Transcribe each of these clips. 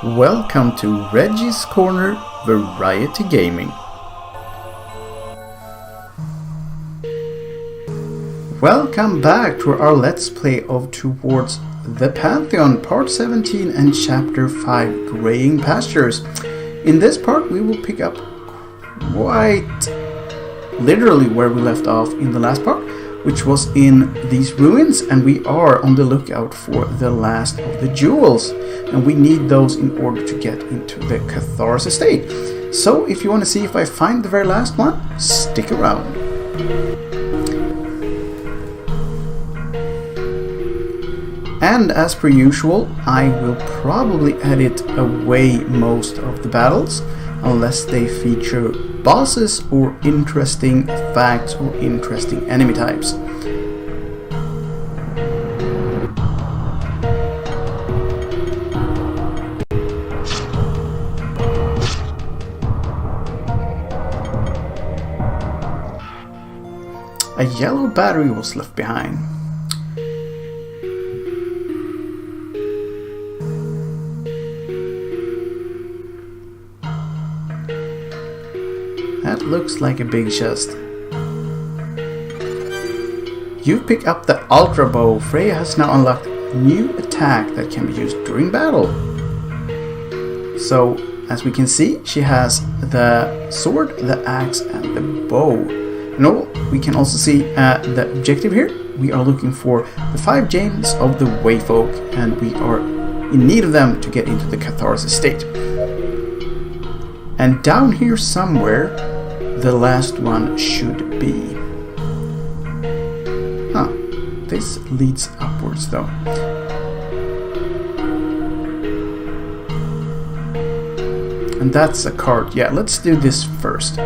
Welcome to Reggie's Corner Variety Gaming. Welcome back to our Let's Play of Towards the Pantheon, Part 17 and Chapter 5, Graying Pastures. In this part we will pick up quite literally where we left off in the last part, which was in these ruins, and we are on the lookout for the last of the jewels, and we need those in order to get into the Katharos Estate. So if you want to see if I find the very last one, stick around. And as per usual, I will probably edit away most of the battles, unless they feature bosses or interesting facts or interesting enemy types. A yellow battery was left behind. That looks like a big chest. You pick up the Ultra Bow. Freyja has now unlocked a new attack that can be used during battle. So, as we can see, she has the sword, the axe, and the bow. No, we can also see the objective here. We are looking for the 5 gems of the Wayfolk, and we are in need of them to get into the Katharos Estate. And down here somewhere, the last one should be. Huh, this leads upwards though. And that's a cart. Yeah, let's do this first.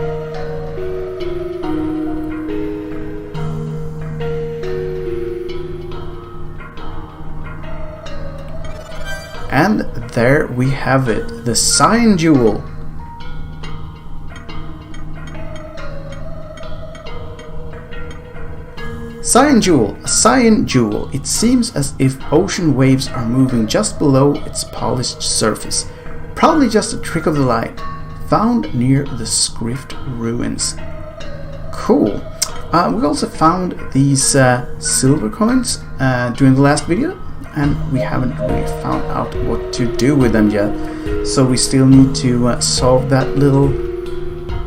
And there we have it, the Cyan Jewel. Cyan Jewel, a Cyan Jewel. It seems as if ocean waves are moving just below its polished surface. Probably just a trick of the light. Found near the Skrift Ruins. Cool. We also found these silver coins during the last video, and we haven't really found out what to do with them yet. So we still need to solve that little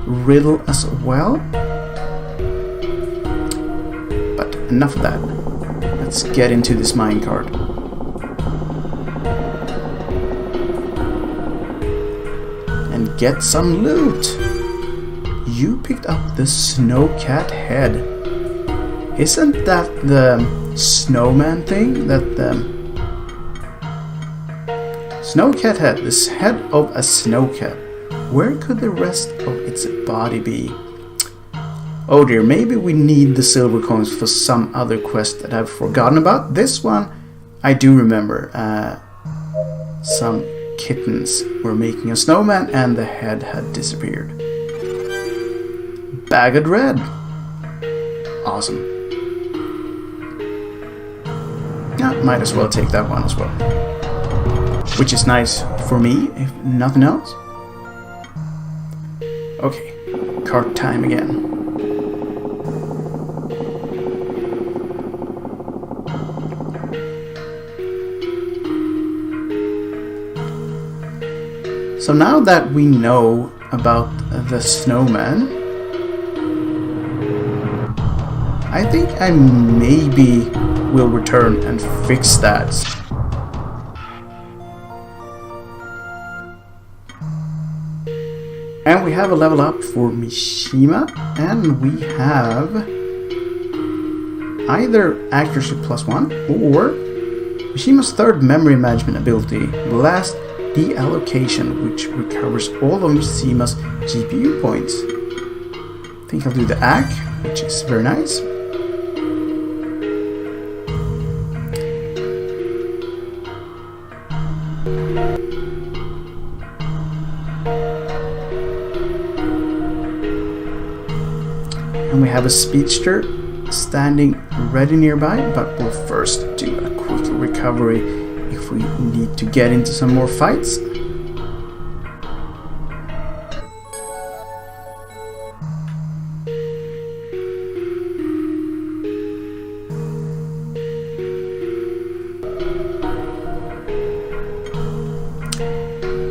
riddle as well. Enough of that. Let's get into this minecart. And get some loot. You picked up the Snowcat head. Isn't that the snowman thing? That the Snowcat head, this head of a snowcat. Where could the rest of its body be? Oh dear, maybe we need the silver coins for some other quest that I've forgotten about. This one, I do remember. Some kittens were making a snowman and the head had disappeared. Bagged red. Awesome. Yeah, might as well take that one as well. Which is nice for me, if nothing else. Okay, cart time again. So now that we know about the snowman, I think I maybe will return and fix that. And we have a level up for Mishima, and we have either accuracy +1 or Mishima's third memory management ability, Blast Deallocation, which recovers all of Mishima's GPU points. I think I'll do the AC, which is very nice. And we have a speedster standing ready nearby, but we'll first do a quick recovery if we need to get into some more fights.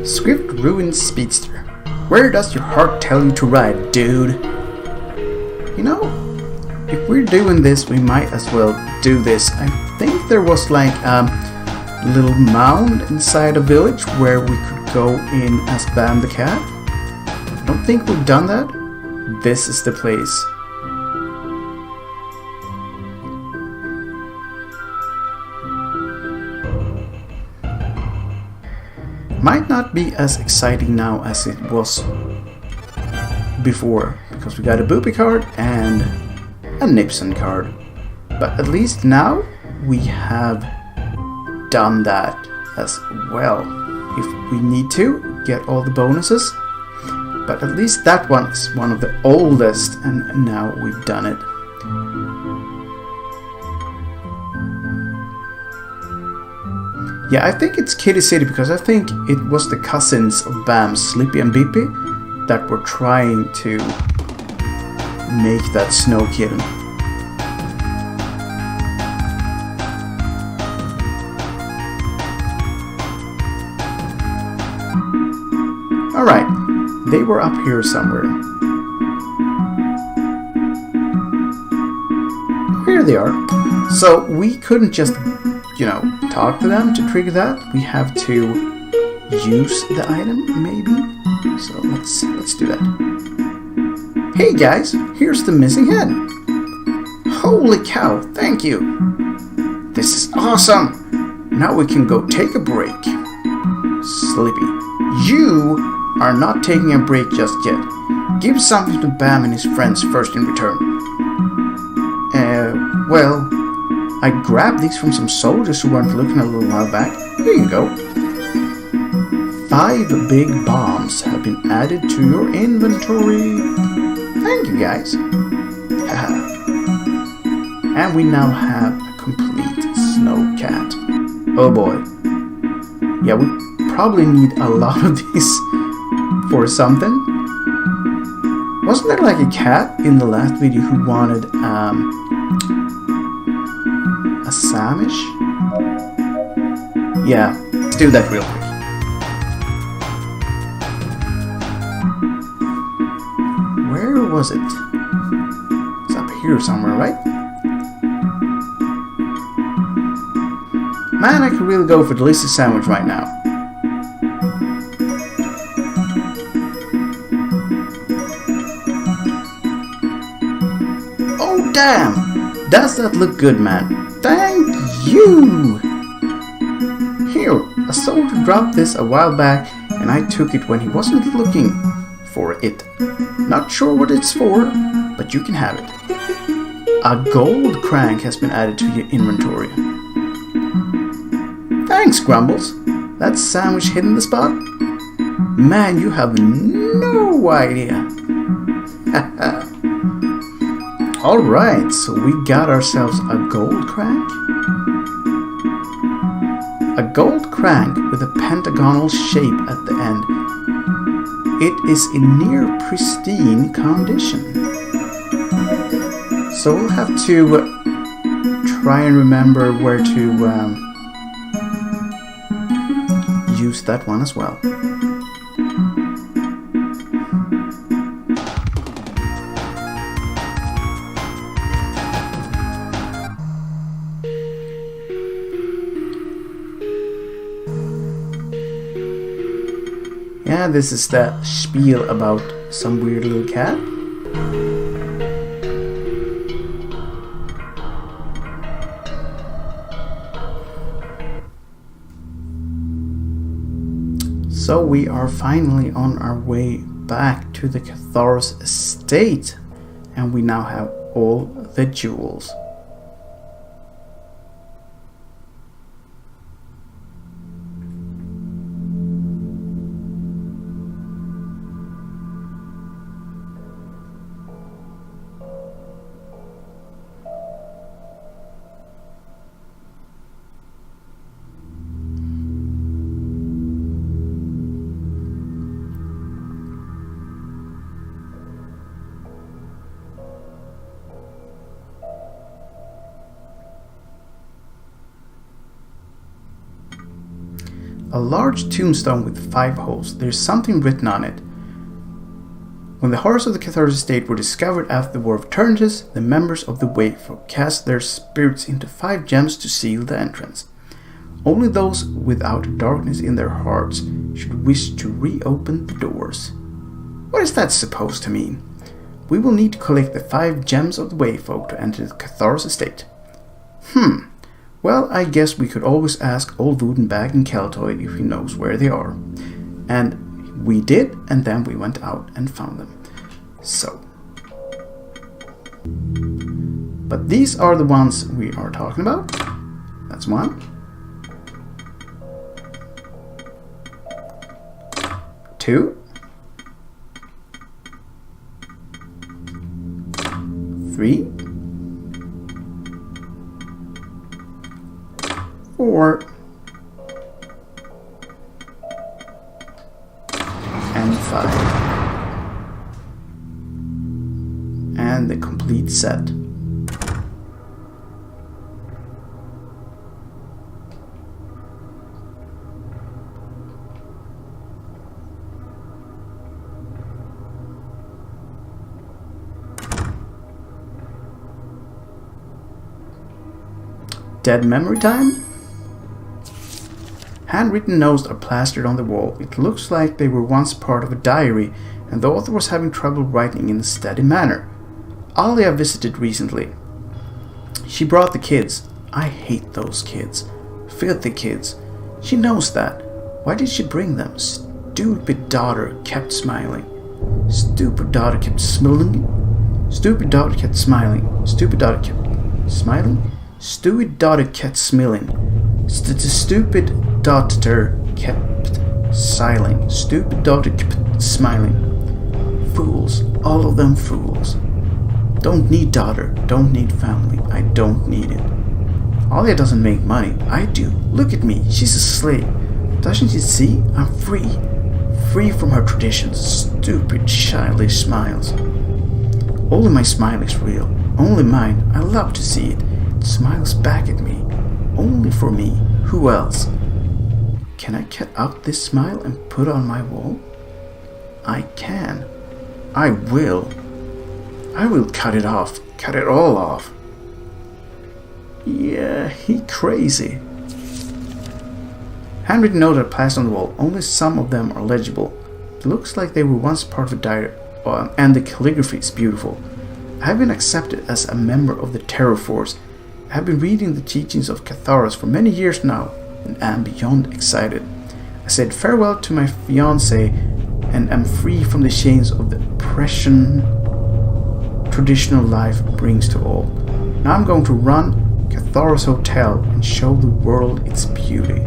Skrift Ruins Speedster. Where does your heart tell you to ride, dude? You know, if we're doing this, we might as well do this. I think there was like a little mound inside a village where we could go in as Bam the cat. I don't think we've done that. This is the place. Might not be as exciting now as it was before, because we got a Boopy card and a Nipson card. But at least now we have done that as well. If we need to get all the bonuses. But at least that one is one of the oldest, and now we've done it. Yeah, I think it's Kitty City because I think it was the cousins of Bam, Sleepy and Beepy, that were trying to make that snow kitten. Alright, they were up here somewhere. Here they are. So we couldn't just, you know, talk to them to trigger that. We have to use the item, maybe. So let's do that. Hey guys, here's the missing head. Holy cow, thank you. This is awesome. Now we can go take a break. Sleepy, you are not taking a break just yet. Give something to Bam and his friends first in return. Well, I grabbed these from some soldiers who weren't looking a little while back. Here you go. 5 big bombs have been added to your inventory. Thank you, guys. And we now have a complete Snowcat. Oh boy. Yeah, we probably need a lot of these for something. Wasn't there like a cat in the last video who wanted a Samish? Yeah, let's do that real quick. Where was it? It's up here somewhere, right? Man, I could really go for the delicious sandwich right now. Oh damn! Does that look good, man? Thank you! Here, a soldier dropped this a while back and I took it when he wasn't looking for it. Not sure what it's for, but you can have it. A gold crank has been added to your inventory. Thanks, Grumbles. That sandwich hidden the spot? Man, you have no idea. Alright, so we got ourselves a gold crank. A gold crank with a pentagonal shape at the end. It is in near pristine condition. So we'll have to try and remember where to use that one as well. Yeah, this is that spiel about some weird little cat. So we are finally on our way back to the Katharos Estate, and we now have all the jewels. A large tombstone with 5 holes. There's something written on it. When the horrors of the Katharos Estate were discovered after the War of Eternities, the members of the Wavefolk cast their spirits into 5 gems to seal the entrance. Only those without darkness in their hearts should wish to reopen the doors. What is that supposed to mean? We will need to collect the 5 gems of the Wavefolk to enter the Katharos Estate. Well, I guess we could always ask old Woodenbag and Keltoid if he knows where they are. And we did, and then we went out and found them. So. But these are the ones we are talking about. That's one. 2. 3. 4. And 5. And the complete set. Dead memory time? Handwritten notes are plastered on the wall. It looks like they were once part of a diary, and the author was having trouble writing in a steady manner. Alia visited recently. She brought the kids. I hate those kids. Filthy kids. She knows that. Why did she bring them? Stupid daughter kept smiling. Stupid daughter kept smiling. Stupid daughter kept smiling. Stupid daughter kept smiling. Stupid daughter kept smiling. Stupid daughter kept smiling. Stupid daughter kept smiling. Fools. All of them fools. Don't need daughter. Don't need family. I don't need it. Alia doesn't make money. I do. Look at me. She's a slave. Doesn't she see? I'm free. Free from her traditions. Stupid childish smiles. Only my smile is real. Only mine. I love to see it. It smiles back at me. Only for me. Who else? Can I cut out this smile and put it on my wall? I can. I will. I will cut it off. Cut it all off. Yeah, he crazy. Handwritten notes are plastered on the wall. Only some of them are legible. It looks like they were once part of a diary, and the calligraphy is beautiful. I have been accepted as a member of the Terror Force. I have been reading the teachings of Katharos for many years now, and am beyond excited. I said farewell to my fiancée, and am free from the chains of the oppression traditional life brings to all. Now I'm going to run Katharos Hotel and show the world its beauty.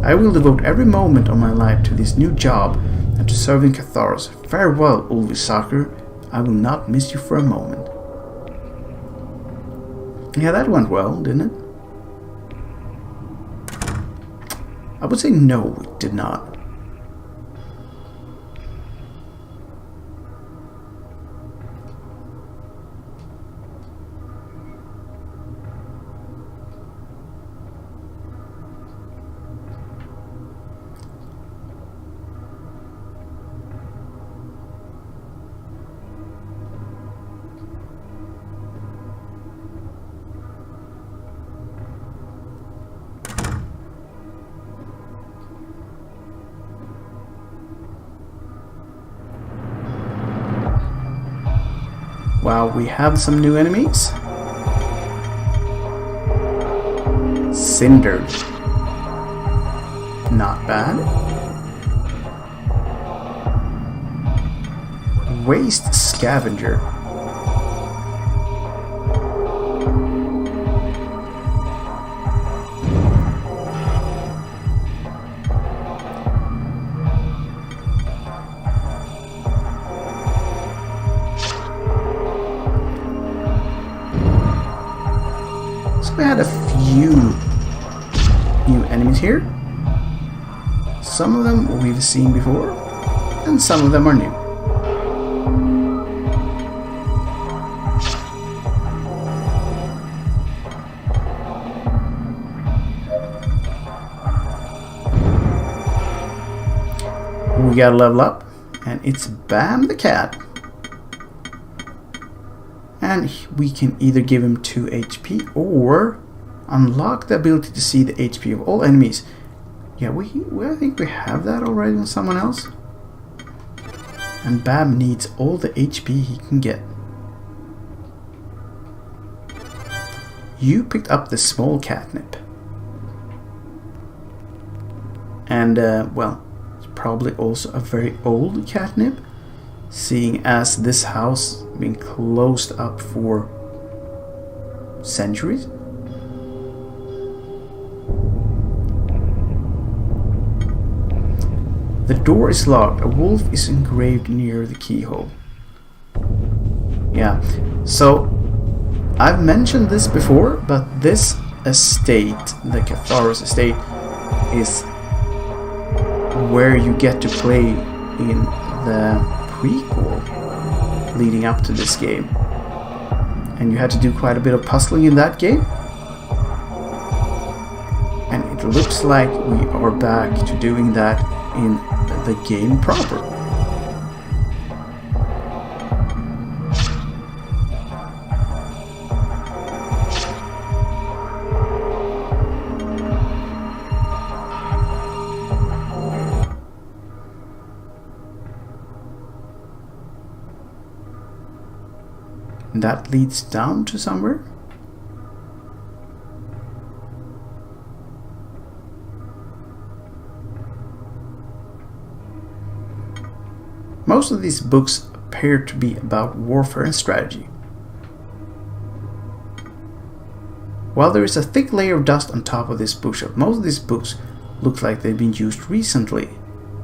I will devote every moment of my life to this new job and to serving Katharos. Farewell, Ulvisaker. I will not miss you for a moment. Yeah, that went well, didn't it? I would say no, it did not. Wow, we have some new enemies. Cinder. Not bad. Waste Scavenger. We had a few new enemies here. Some of them we've seen before, and some of them are new. we gotta level up, and it's Bam the cat. And we can either give him 2 HP or unlock the ability to see the HP of all enemies. Yeah, I think we have that already on someone else. And Bam needs all the HP he can get. You picked up the small catnip. And, well, it's probably also a very old catnip, seeing as this house has been closed up for centuries. The door is locked. A wolf is engraved near the keyhole. Yeah, so I've mentioned this before, but this estate, the Katharos Estate, is where you get to play in the prequel leading up to this game. And you had to do quite a bit of puzzling in that game. And it looks like we are back to doing that in the game proper. And that leads down to somewhere. Most of these books appear to be about warfare and strategy. While there is a thick layer of dust on top of this bookshelf, most of these books look like they've been used recently.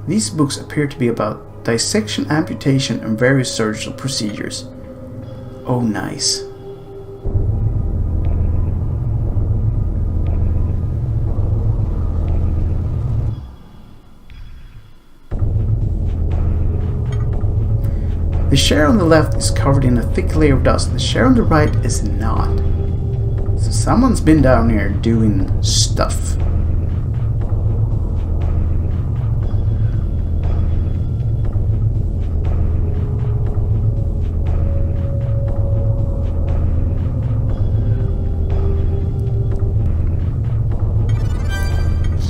These books appear to be about dissection, amputation, and various surgical procedures. Oh, nice. The chair on the left is covered in a thick layer of dust. The chair on the right is not. So someone's been down here doing stuff.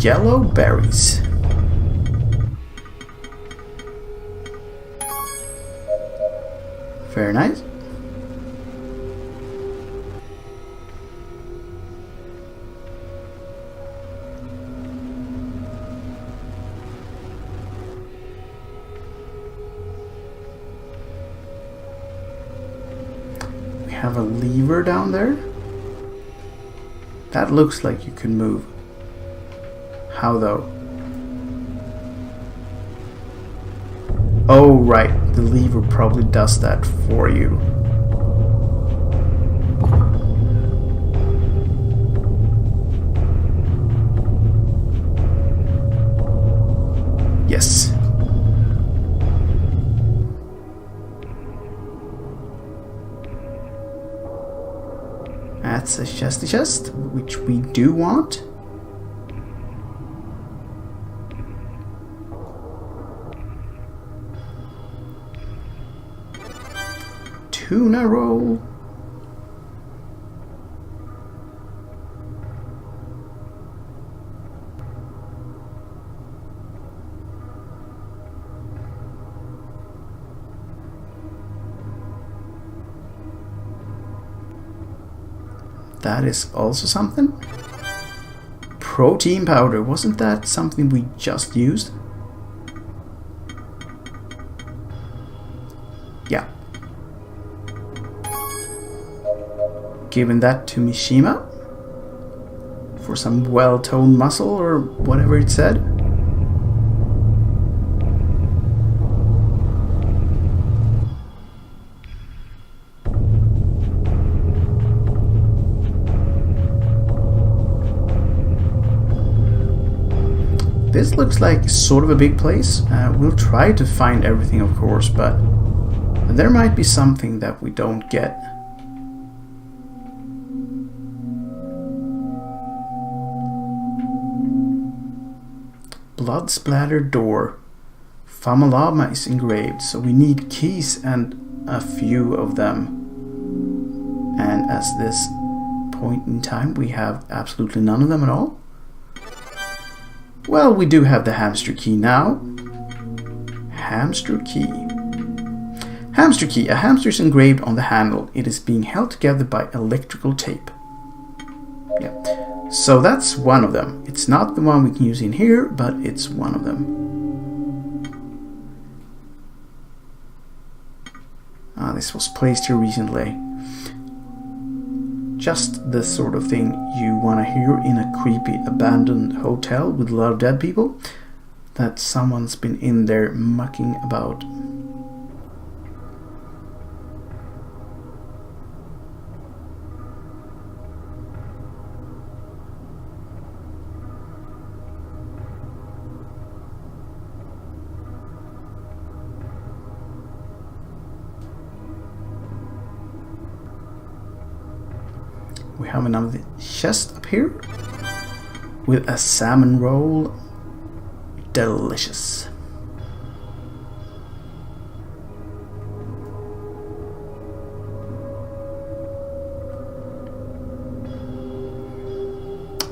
Yellow berries. Very nice. We have a lever down there. That looks like you can move. How though? Oh right, the lever probably does that for you. Yes. That's a chesty chest, which we do want. Tuna roll. That is also something. Protein powder. Wasn't that something we just used? Yeah. Giving that to Mishima for some well-toned muscle or whatever it said. This looks like sort of a big place. We'll try to find everything, of course, but there might be something that we don't get. Blood splattered door. Famallama is engraved, so we need keys and a few of them. And at this point in time, we have absolutely none of them at all. Well, we do have the Hamster Key now. Hamster Key. Hamster Key. A hamster is engraved on the handle. It is being held together by electrical tape. Yeah. So that's one of them. It's not the one we can use in here, but it's one of them. This was placed here recently. Just the sort of thing you want to hear in a creepy abandoned hotel with a lot of dead people. That someone's been in there mucking about. We have another chest up here with a salmon roll. Delicious.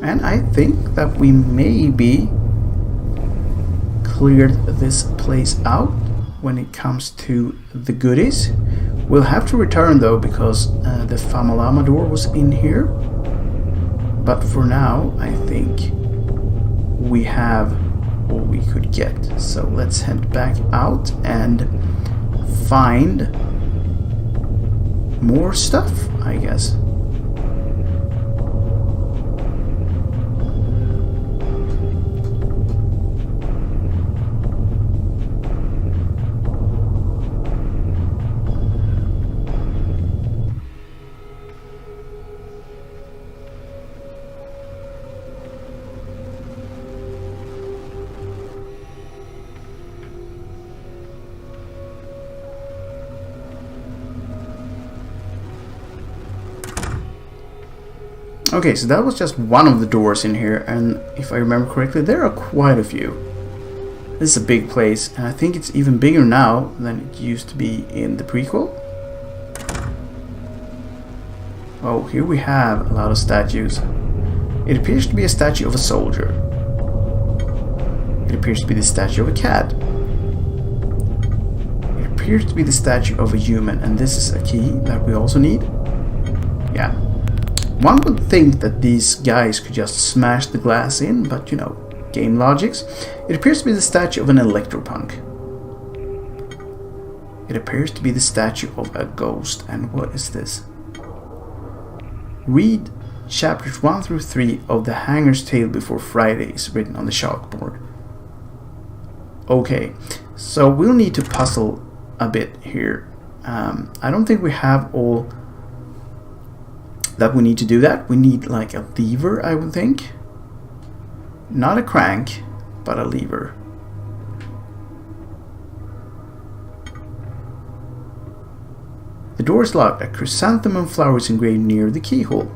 And I think that we maybe cleared this place out when it comes to the goodies. We'll have to return though, because the Famallama Door was in here. But for now, I think we have all we could get. So let's head back out and find more stuff, I guess. Okay, so that was just one of the doors in here, and if I remember correctly, there are quite a few. This is a big place, and I think it's even bigger now than it used to be in the prequel. Oh, here we have a lot of statues. It appears to be a statue of a soldier. It appears to be the statue of a cat. It appears to be the statue of a human, and this is a key that we also need. Yeah. One would think that these guys could just smash the glass in, but you know, game logics. It appears to be the statue of an electropunk. It appears to be the statue of a ghost. And what is this? Read chapters 1 through 3 of The Hanger's Tale Before Friday is written on the chalkboard. Okay, so we'll need to puzzle a bit here. I don't think we have all that we need to do that. We need like a lever, I would think. Not a crank, but a lever. The door is locked. A chrysanthemum flower is engraved near the keyhole.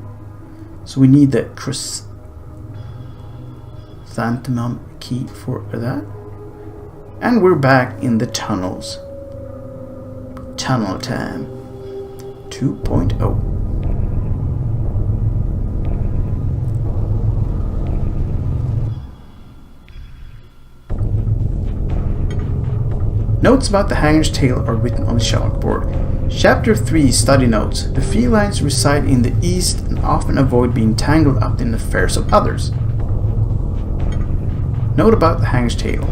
So we need the chrysanthemum key for that. And we're back in the tunnels. Tunnel time 2.0. Notes about the Hanger's Tale are written on the chalkboard. Chapter 3 Study Notes. The felines reside in the east and often avoid being tangled up in the affairs of others. Note about the Hanger's Tale.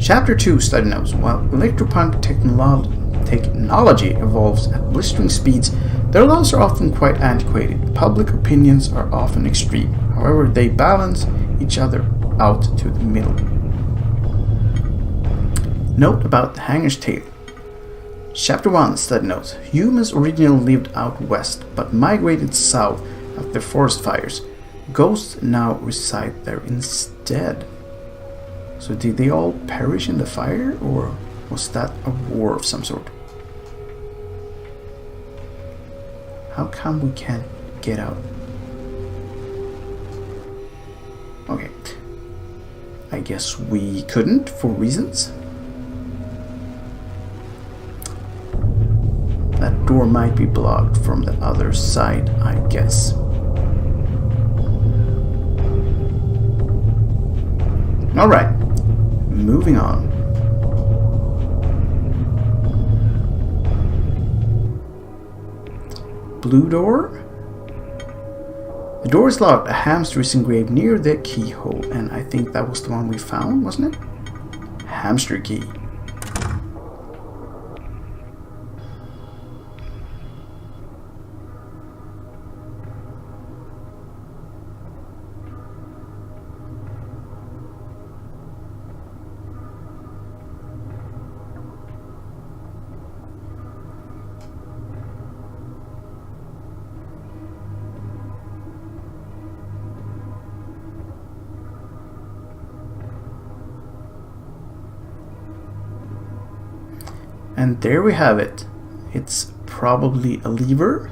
Chapter 2 Study Notes. While electropunk technology evolves at blistering speeds, their laws are often quite antiquated. Public opinions are often extreme. However, they balance each other out to the middle. Note about the Hanger's Tale. Chapter 1 Study Notes. Humans originally lived out west, but migrated south after forest fires. Ghosts now reside there instead. So did they all perish in the fire, or was that a war of some sort? How come we can't get out? Okay. I guess we couldn't, for reasons. That door might be blocked from the other side, I guess. Alright, moving on. Blue door. The door is locked. A hamster is engraved near the keyhole, and I think that was the one we found, wasn't it? Hamster Key. And there we have it. It's probably a lever.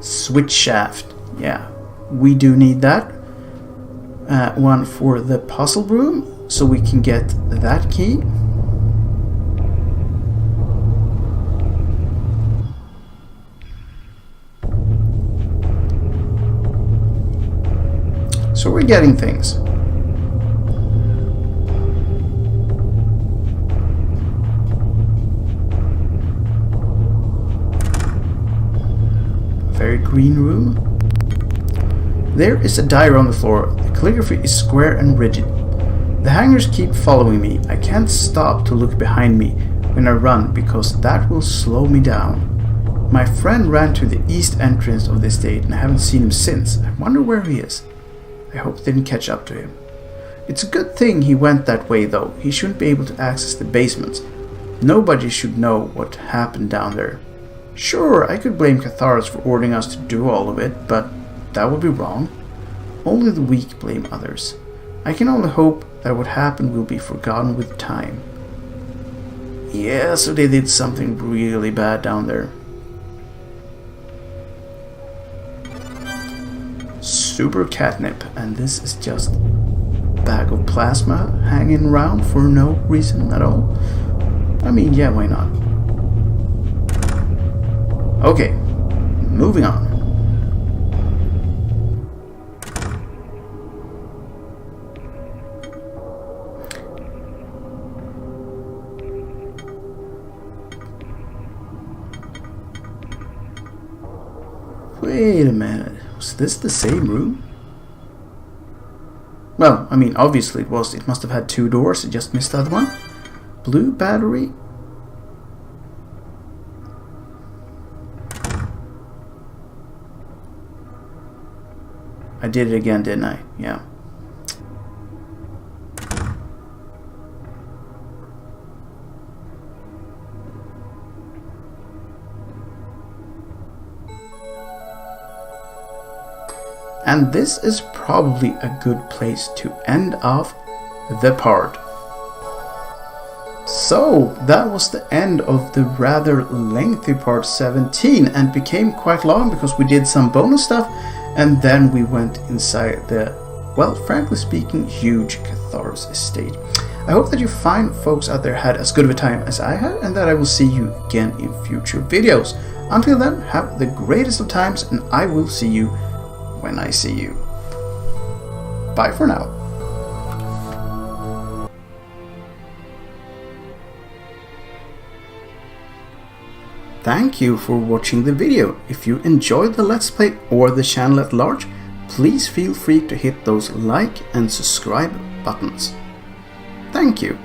Switch shaft. Yeah, we do need that. One for the puzzle room, so we can get that key. So we're getting things. Very green room. There is a diary on the floor. The calligraphy is square and rigid. The hangers keep following me. I can't stop to look behind me when I run because that will slow me down. My friend ran to the east entrance of the estate and I haven't seen him since. I wonder where he is. I hope they didn't catch up to him. It's a good thing he went that way though. He shouldn't be able to access the basements. Nobody should know what happened down there. Sure, I could blame Katharos for ordering us to do all of it, but that would be wrong. Only the weak blame others. I can only hope that what happened will be forgotten with time. Yeah, so they did something really bad down there. Super catnip, and this is just a bag of plasma hanging around for no reason at all. I mean, yeah, why not? Okay, moving on. Wait a minute, was this the same room? Well, I mean, obviously it was. It must have had two doors, I just missed the other one. Blue battery. I did it again, didn't I? Yeah. And this is probably a good place to end off the part. So, that was the end of the rather lengthy part 17 and became quite long because we did some bonus stuff. And then we went inside the, well, frankly speaking, huge Katharos Estate. I hope that you fine folks out there had as good of a time as I had, and that I will see you again in future videos. Until then, have the greatest of times, and I will see you when I see you. Bye for now. Thank you for watching the video. If you enjoyed the Let's Play or the channel at large, please feel free to hit those like and subscribe buttons. Thank you.